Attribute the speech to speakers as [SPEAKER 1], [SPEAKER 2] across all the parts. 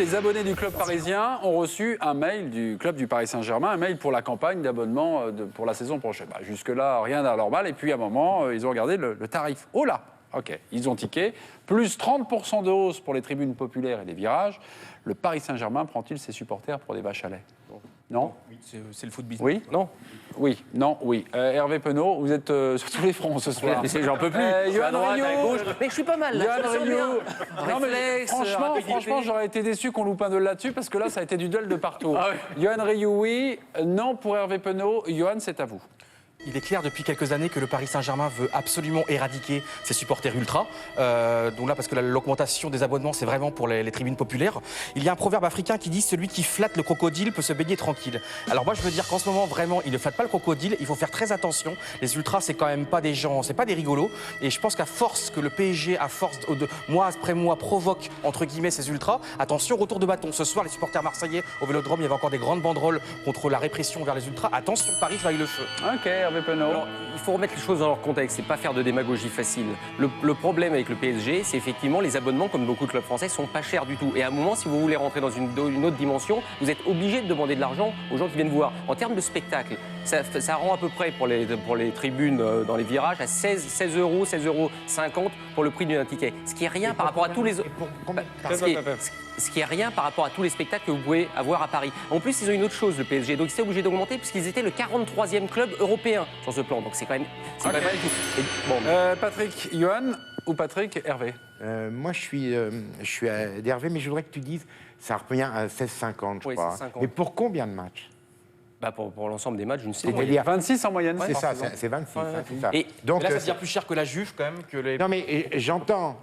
[SPEAKER 1] Les abonnés du club parisien ont reçu un mail du club du Paris Saint-Germain, un mail pour la campagne d'abonnement pour la saison prochaine. Bah, jusque-là, rien d'anormal. Et puis, à un moment, ils ont regardé le tarif. Oh là! OK, ils ont tiqué. Plus 30% de hausse pour les tribunes populaires et les virages. Le Paris Saint-Germain prend-il ses supporters pour des vaches à lait? Non?
[SPEAKER 2] Oui, c'est le foot business.
[SPEAKER 1] Oui?
[SPEAKER 2] Non.
[SPEAKER 1] Oui, non, oui. Hervé Penaud, vous êtes sur tous les fronts ce soir.
[SPEAKER 2] J'en peux plus.
[SPEAKER 1] Johan
[SPEAKER 2] droite, à
[SPEAKER 1] Rioux.
[SPEAKER 2] gauche. Mais je suis pas mal. Là,
[SPEAKER 1] Johan
[SPEAKER 2] je me sens bien.
[SPEAKER 1] Rioux. Non, mais
[SPEAKER 2] Réflexe,
[SPEAKER 1] franchement, j'aurais été déçu qu'on loupe un duel là-dessus parce que là, ça a été du duel de partout.
[SPEAKER 2] Ah oui.
[SPEAKER 1] Johan Rioux, oui. Non pour Hervé Penaud. Johan, c'est à vous.
[SPEAKER 3] Il est clair depuis quelques années que le Paris Saint-Germain veut absolument éradiquer ses supporters ultra. Donc là, parce que l'augmentation des abonnements, c'est vraiment pour les tribunes populaires. Il y a un proverbe africain qui dit « Celui qui flatte le crocodile peut se baigner tranquille ». Alors moi, je veux dire qu'en ce moment, vraiment, il ne flatte pas le crocodile. Il faut faire très attention. Les ultras, c'est quand même pas des gens, c'est pas des rigolos. Et je pense qu'à force que le PSG, à force de mois après mois, provoque, entre guillemets, ces ultras, attention, retour de bâton. Ce soir, les supporters marseillais, au Vélodrome, il y avait encore des grandes banderoles contre la répression vers les ultras. Attention, Paris va avec le feu.
[SPEAKER 1] OK, Hervé Penaud.
[SPEAKER 2] Alors, il faut remettre les choses dans leur contexte, c'est pas faire de démagogie facile. Le problème avec le PSG, c'est effectivement les abonnements, comme beaucoup de clubs français, sont pas chers du tout. Et à un moment, si vous voulez rentrer dans une autre dimension, vous êtes obligé de demander de l'argent aux gens qui viennent voir. En termes de spectacle, ça rend à peu près pour les tribunes dans les virages à 16 euros, 16,50 € pour le prix d'un ticket. Ce qui est rien par rapport à tous les autres. Ce qui est rien par rapport à tous les spectacles que vous pouvez avoir à Paris. En plus, ils ont une autre chose, le PSG. Donc, ils étaient obligés d'augmenter puisqu'ils étaient le 43e club européen sur ce plan. Donc, c'est quand même pas du tout. Et, bon,
[SPEAKER 1] Patrick, Johan ou Patrick, Hervé?
[SPEAKER 4] Moi, je suis d'Hervé, mais je voudrais que tu dises, ça revient à 16,50, je
[SPEAKER 2] Oui,
[SPEAKER 4] crois.
[SPEAKER 2] 16,50.
[SPEAKER 4] Et pour combien de matchs?
[SPEAKER 2] bah, pour l'ensemble des matchs, une saison.
[SPEAKER 4] C'est-à-dire
[SPEAKER 1] 26 en moyenne.
[SPEAKER 4] C'est ça,
[SPEAKER 1] par saison.
[SPEAKER 4] c'est 26,
[SPEAKER 2] Ouais.
[SPEAKER 4] c'est ça.
[SPEAKER 2] Et
[SPEAKER 4] Donc,
[SPEAKER 3] Mais là, ça devient plus cher que la Juve, quand même, que les...
[SPEAKER 4] non, mais j'entends,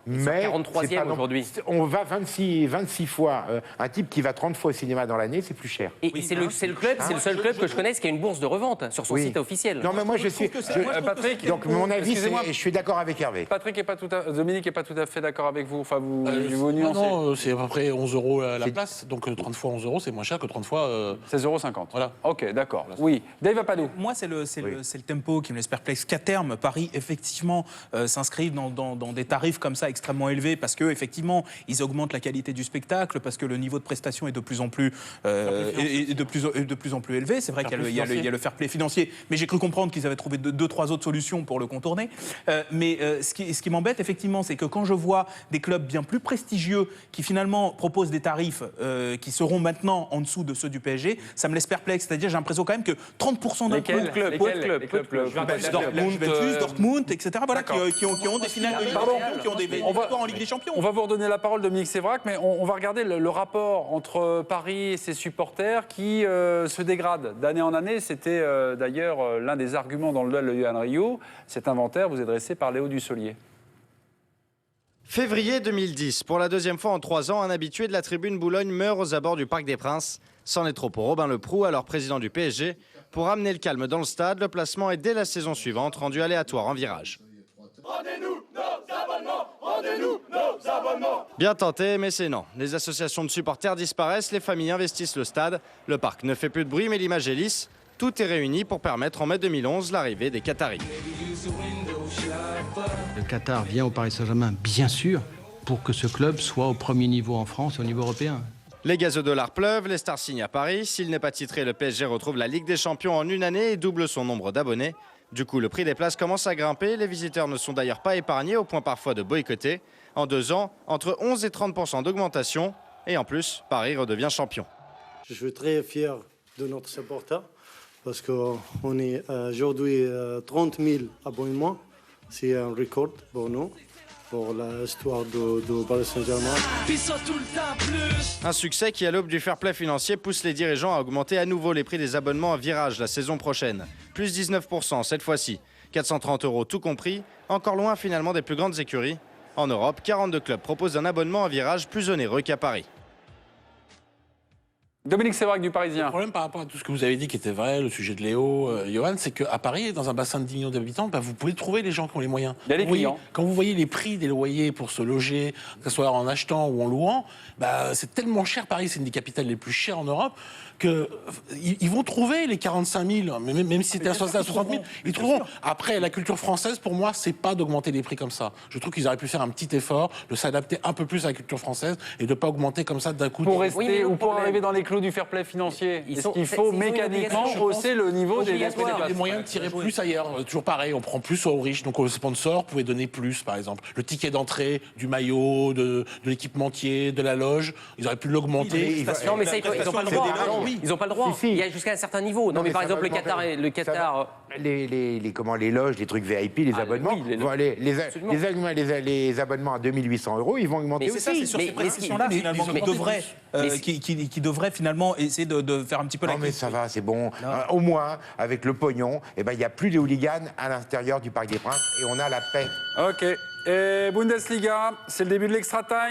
[SPEAKER 4] mais...
[SPEAKER 2] 43e
[SPEAKER 4] c'est pas non-
[SPEAKER 2] aujourd'hui.
[SPEAKER 4] On va 26 fois. Un type qui va 30 fois au cinéma dans l'année, c'est plus cher.
[SPEAKER 2] Et c'est le club, c'est le seul club que je connaisse qui a une bourse de revente sur son
[SPEAKER 4] Oui.
[SPEAKER 2] site officiel.
[SPEAKER 4] Non, mais moi, je suis...
[SPEAKER 1] Patrick,
[SPEAKER 4] Donc, mon avis,
[SPEAKER 1] excusez-moi,
[SPEAKER 4] je suis d'accord avec Hervé.
[SPEAKER 1] Patrick est pas tout à... Dominique n'est pas tout à fait d'accord avec vous. Enfin, vous nuancez.
[SPEAKER 5] Non, c'est à peu près 11 € la place. Donc 30 fois 11 €, c'est moins cher que 30 fois...
[SPEAKER 1] 16,50 €.
[SPEAKER 5] Voilà.
[SPEAKER 1] OK, d'accord. Oui. Dave Apadou.
[SPEAKER 6] Moi, c'est le tempo qui me laisse perplexe. Qu'à terme, Paris, effectivement, s'inscrive dans des tarifs comme ça extrêmement élevés parce qu'effectivement, ils augmentent la qualité du spectacle, parce que le niveau de prestation est de plus en plus, élevé. C'est vrai qu'il y a le fair play financier, mais j'ai cru comprendre qu'ils avaient trouvé deux, trois autres solutions pour le contourner. Mais ce qui m'embête, effectivement, c'est que quand je vois des clubs bien plus prestigieux qui finalement proposent des tarifs qui seront maintenant en dessous de ceux du PSG, ça me laisse perplexe. C'est-à-dire, j'ai l'impression quand même que 30% d'un club, Dortmund, etc., voilà, qui ont des finales de Ligue des Champions, qui ont des victoires en Ligue des Champions.
[SPEAKER 1] On va vous redonner la parole, Dominique Sévrac, mais on va regarder le rapport entre Paris et ses supporters qui se dégrade d'année en année. C'était d'ailleurs l'un des arguments dans le duel de Johan Rioux. Cet inventaire vous est dressé par Léo Dussolier.
[SPEAKER 7] Février 2010, pour la deuxième fois en 3 ans, un habitué de la tribune Boulogne meurt aux abords du Parc des Princes. C'en est trop pour Robin Leproux, alors président du PSG. Pour ramener le calme dans le stade, le placement est dès la saison suivante rendu aléatoire en virage.
[SPEAKER 8] Rendez-nous nos abonnements! Rendez-nous nos abonnements!
[SPEAKER 7] Bien tenté, mais c'est non. Les associations de supporters disparaissent, les familles investissent le stade. Le parc ne fait plus de bruit, mais l'image est lisse. Tout est réuni pour permettre en mai 2011 l'arrivée des Qataris.
[SPEAKER 9] Le Qatar vient au Paris Saint-Germain, bien sûr, pour que ce club soit au premier niveau en France et au niveau européen.
[SPEAKER 7] Les gazodollars pleuvent, les stars signent à Paris. S'il n'est pas titré, le PSG retrouve la Ligue des Champions en une année et double son nombre d'abonnés. Du coup, le prix des places commence à grimper. Les visiteurs ne sont d'ailleurs pas épargnés, au point parfois de boycotter. En 2 ans, entre 11 et 30% d'augmentation. Et en plus, Paris redevient champion.
[SPEAKER 10] Je suis très fier de notre supporter parce qu'on est aujourd'hui 30 000 abonnements. C'est un record pour nous, pour l'histoire de Paris Saint-Germain.
[SPEAKER 7] Un succès qui, à l'aube du fair play financier, pousse les dirigeants à augmenter à nouveau les prix des abonnements à virage la saison prochaine. Plus 19% cette fois-ci. 430 € tout compris, encore loin finalement des plus grandes écuries. En Europe, 42 clubs proposent un abonnement à virage plus onéreux qu'à Paris.
[SPEAKER 1] Dominique Sévrac du
[SPEAKER 5] Le
[SPEAKER 1] Parisien.
[SPEAKER 5] problème par rapport à tout ce que vous avez dit qui était vrai, le sujet de Léo, Johan, c'est qu'à Paris, dans un bassin de 10 millions d'habitants, vous pouvez trouver les gens qui ont les moyens.
[SPEAKER 1] Il y a les clients.
[SPEAKER 5] Quand vous voyez les prix des loyers pour se loger, que ce soit en achetant ou en louant, c'est tellement cher. Paris, c'est une des capitales les plus chères en Europe, qu'ils vont trouver les 45 000, même si c'était à 60 000, ils trouveront. Après, la culture française, pour moi, c'est pas d'augmenter les prix comme ça. Je trouve qu'ils auraient pu faire un petit effort, de s'adapter un peu plus à la culture française et de pas augmenter comme ça d'un coup.
[SPEAKER 1] Pour rester
[SPEAKER 2] Oui, mais le
[SPEAKER 1] ou pour
[SPEAKER 2] problème-
[SPEAKER 1] arriver dans les clos du fair play financier,
[SPEAKER 2] Ils
[SPEAKER 1] est-ce
[SPEAKER 2] sont-
[SPEAKER 1] qu'il
[SPEAKER 2] c'est-
[SPEAKER 1] faut
[SPEAKER 2] ils ont une
[SPEAKER 1] mécaniquement
[SPEAKER 2] obligation, je
[SPEAKER 1] hausser le niveau des
[SPEAKER 2] obligatoire.
[SPEAKER 1] des
[SPEAKER 5] Il y a des
[SPEAKER 1] places.
[SPEAKER 5] moyens de tirer plus ailleurs. Toujours pareil, on prend plus aux riches. Donc, aux sponsors, pouvez donner plus, par exemple. Le ticket d'entrée, du maillot, de l'équipementier, de la loge, ils auraient pu l'augmenter.
[SPEAKER 2] Non, mais ça, ils n'ont pas le droit. Non, ils n'ont pas le droit.
[SPEAKER 4] Si, si.
[SPEAKER 2] Il y a jusqu'à un certain niveau. Non, mais par
[SPEAKER 4] ça
[SPEAKER 2] exemple,
[SPEAKER 4] va augmenter.
[SPEAKER 2] le Qatar.
[SPEAKER 4] Les loges, les trucs VIP, les abonnements,
[SPEAKER 2] oui,
[SPEAKER 4] absolument. les abonnements à 2 800 €, ils vont augmenter
[SPEAKER 2] Mais
[SPEAKER 4] aussi.
[SPEAKER 6] C'est ça, c'est sur
[SPEAKER 2] Mais-
[SPEAKER 6] ces
[SPEAKER 2] mais ce qui-
[SPEAKER 6] prescriptions-là,
[SPEAKER 2] mais-
[SPEAKER 6] finalement,
[SPEAKER 2] mais-
[SPEAKER 6] qui devraient finalement essayer de faire un petit peu la
[SPEAKER 4] Non mais ça va, c'est bon. Au moins, avec le pognon, il n'y a plus de hooligans à l'intérieur du Parc des Princes et on a la paix.
[SPEAKER 1] Ok. Et Bundesliga, c'est le début de l'extra time.